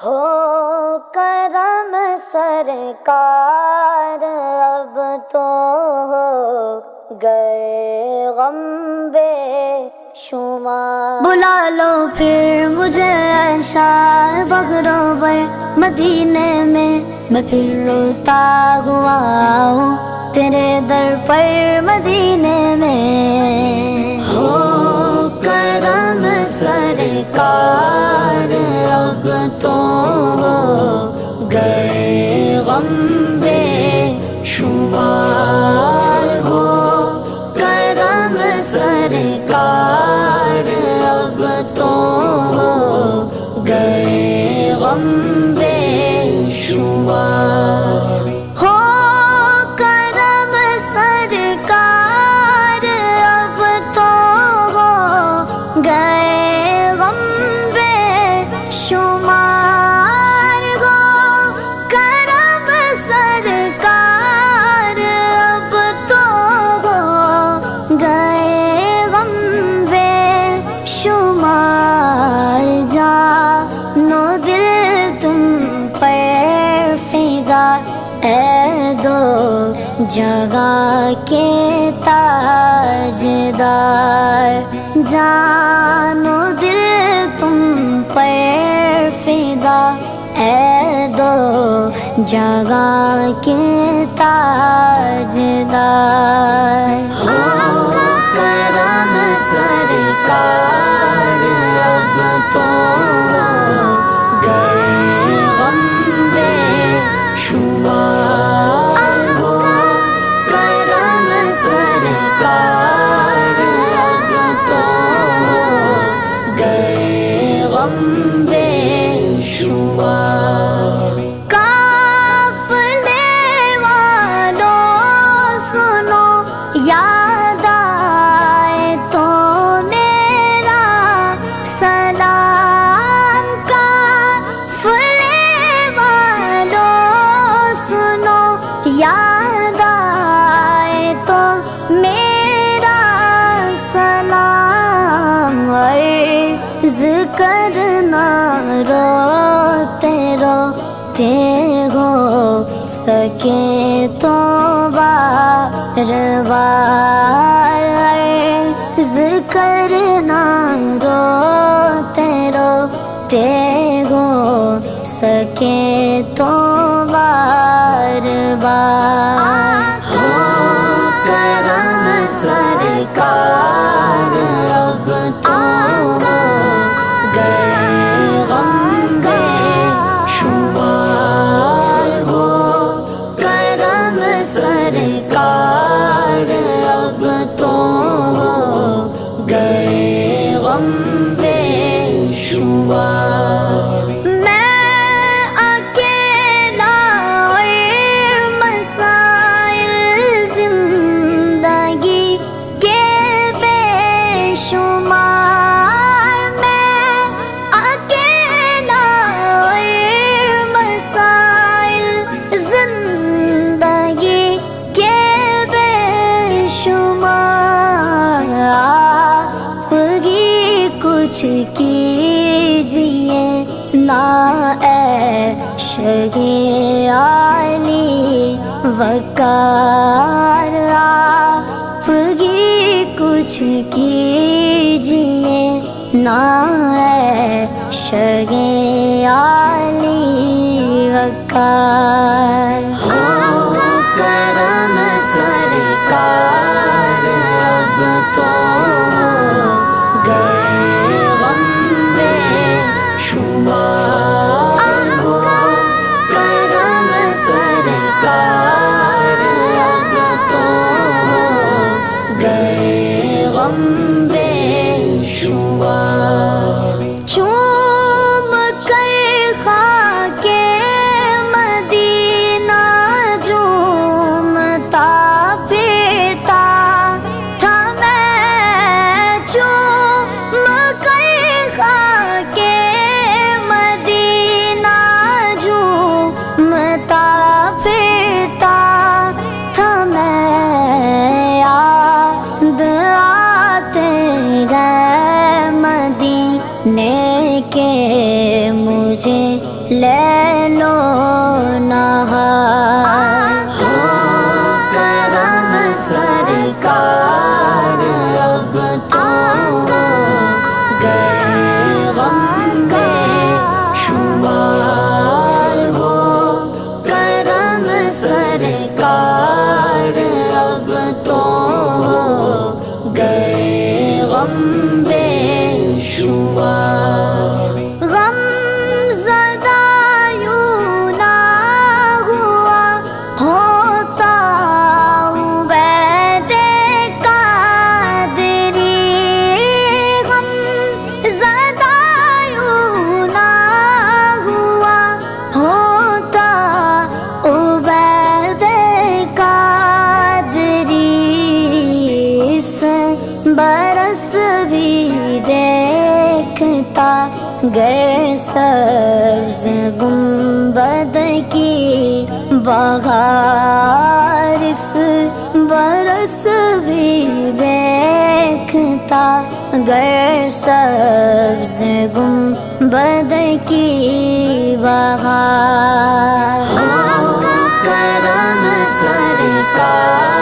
ہو کرم سرکار اب تو ہو گئے غم بے شمار، بلا لو پھر مجھے شاہ بغروبر مدینے میں، میں پھر روتا ہوا ہوں تیرے در پر مدینے میں۔ ہو کرم سرکار اب تو ہو گئے غم بے شمار، ہو کرم سرکار اب تو ہو گئے غم بے شمار۔ ہو کرم سرکار اب تو ہو گئے غم بے شمار، ہو کرم سرکار اب تو ہو گئے غم بے شمار۔ جانو دل تم پر فدا اے دو جگہ کے تاجدار، جانو دل تم پر فدا اے دو جگہ کے تاجدار۔ ہو کرم سرکار اب تو ہو گئے غم بے شمار، ہو کرم سرکار اب تو ہو گئے غم بے شمار۔ قافلے والوں سنو یاد آئے تو میرا سلام، قافلے والوں سنو یاد آئے تو میرا سلام، عرض کرنا روتے روتے ہو سکے تو بار بار، عرض کرنا روتے روتے ہو سکے تو بار بار۔ ہو کرم سرکار اب تو ہو گئے غم بے شمار، ہو کرم سرکار اب تو ہو گئے غم بے شمار۔ میں اکیلا اور مسائل زندگی کے بے شمار، میں اکیلا اور مسائل زندگی کے بے شمار، آپ ہی کچھ کیجیے نا اے شہی علی وقار، آپ ہی کچھ کیجیے نا اے شہی علی وقار۔ ہو کرم سرکار اب تو ہو گئے غم بے شمار، ہو کرم سرکار اب تو ہو گئے غم بے شمار۔ چوم کر خاکے مدینہ لیل و نہار ہو کرم سرکار اب تو گئے غم بے شمار ہو کرم سرکار اب تو گئے غم بے شمار غم زدہ یوں نہ ہوا ہوتا عبید قادری غم زدہ یوں نہ ہوا ہوتا عبید قادری اس برس بھی دیکھتا گر سبز گنبد کی بہار اس برس بھی دیکھتا گر سبز گنبد کی بہار ہو کرم سرکار